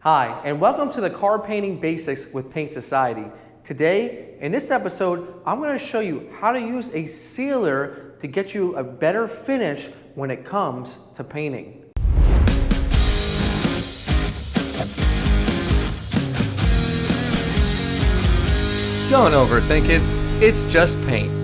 Hi, and welcome to the Car Painting Basics with Paint Society. Today, in this episode, I'm going to show you how to use a sealer to get you a better finish when it comes to painting. Don't overthink it, it's just paint.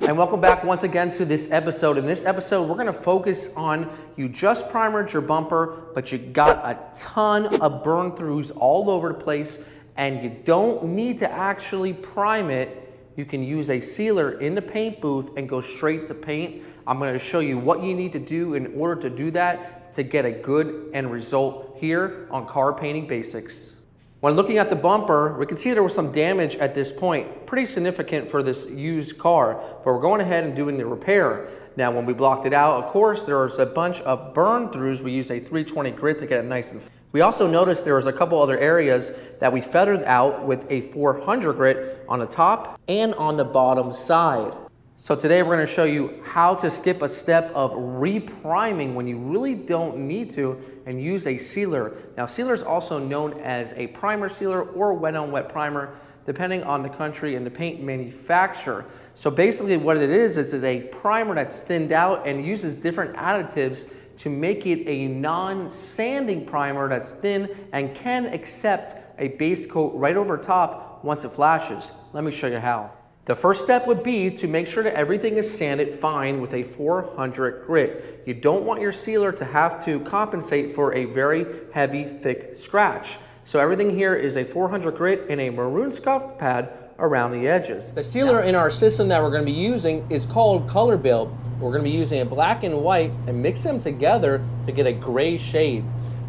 And welcome back once again to this episode. In this episode, we're gonna focus on you just primered your bumper, but you got a ton of burn throughs all over the place, and you don't need to actually prime it. You can use a sealer in the paint booth and go straight to paint. I'm gonna show you what you need to do in order to do that to get a good end result here on Car Painting Basics. When looking at the bumper, we can see there was some damage at this point, pretty significant for this used car, but we're going ahead and doing the repair. Now, when we blocked it out, of course, there was a bunch of burn throughs. We used a 320 grit to get it nice and. We also noticed there was a couple other areas that we feathered out with a 400 grit on the top and on the bottom side. So today we're going to show you how to skip a step of repriming when you really don't need to and use a sealer. Now, sealer is also known as a primer sealer or wet on wet primer, depending on the country and the paint manufacturer. So basically what it is a primer that's thinned out and uses different additives to make it a non-sanding primer that's thin and can accept a base coat right over top once it flashes. Let me show you how. The first step would be to make sure that everything is sanded fine with a 400 grit. You don't want your sealer to have to compensate for a very heavy, thick scratch. So everything here is a 400 grit and a maroon scuff pad around the edges. The sealer in our system that we're going to be using is called Color Build. We're going to be using a black and white and mix them together to get a gray shade.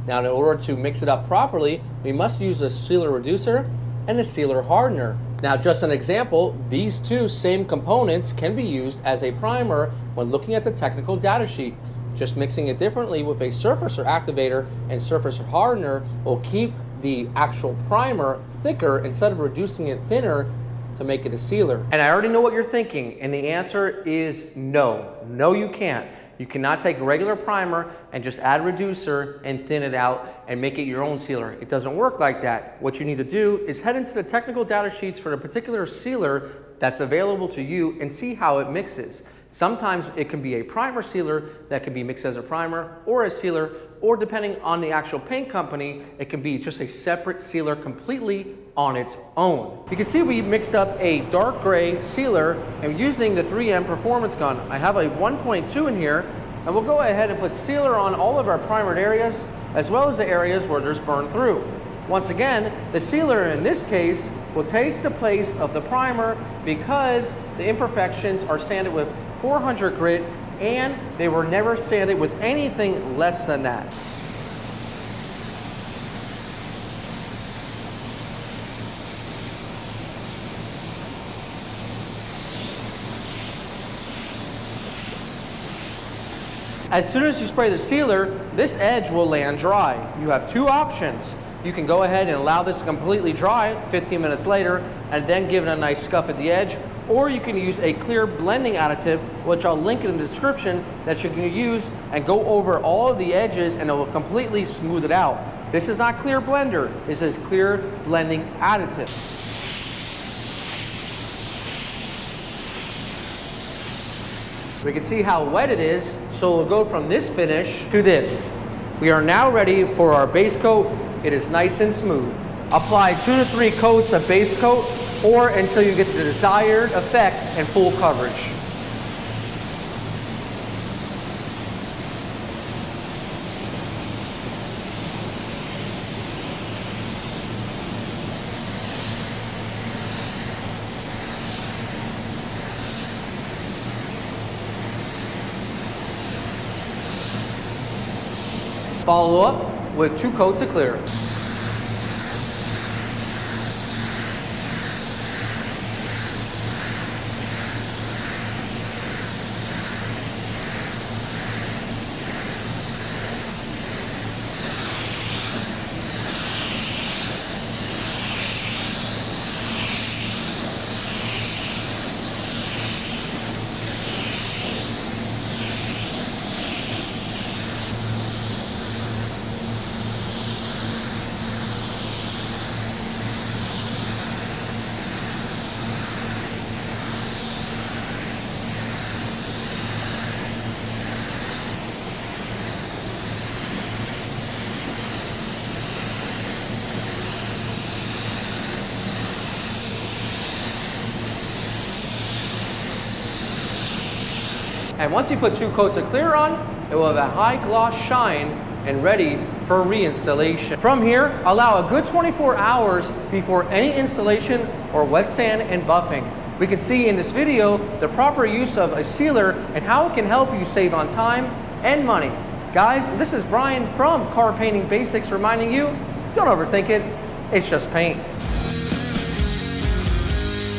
Now, in order to mix it up properly, we must use a sealer reducer and a sealer hardener. Now, just an example, these two same components can be used as a primer when looking at the technical data sheet. Just mixing it differently with a surfacer activator and surfacer hardener will keep the actual primer thicker instead of reducing it thinner to make it a sealer. And I already know what you're thinking, and the answer is no. No, you can't. You cannot take a regular primer and just add reducer and thin it out and make it your own sealer. It doesn't work like that. What you need to do is head into the technical data sheets for the particular sealer that's available to you and see how it mixes. Sometimes it can be a primer sealer that can be mixed as a primer or a sealer, or depending on the actual paint company, it can be just a separate sealer completely on its own. You can see we mixed up a dark gray sealer and using the 3M performance gun. I have a 1.2 in here, and we'll go ahead and put sealer on all of our primered areas as well as the areas where there's burn through. Once again, the sealer in this case will take the place of the primer because the imperfections are sanded with 400 grit and they were never sanded with anything less than that. As soon as you spray the sealer, this edge will land dry. You have two options. You can go ahead and allow this to completely dry 15 minutes later and then give it a nice scuff at the edge, or you can use a clear blending additive, which I'll link in the description, that you can use and go over all of the edges and it will completely smooth it out. This is not clear blender, this is clear blending additive. We can see how wet it is, so we'll go from this finish to this. We are now ready for our base coat. It is nice and smooth. Apply 2 to 3 coats of base coat or until you get the desired effect and full coverage. Follow up with 2 coats of clear. And once you put 2 coats of clear on, it will have a high gloss shine and ready for reinstallation. From here, allow a good 24 hours before any installation or wet sand and buffing. We can see in this video the proper use of a sealer and how it can help you save on time and money. Guys, this is Brian from Paintin Basics reminding you, don't overthink it, it's just paint.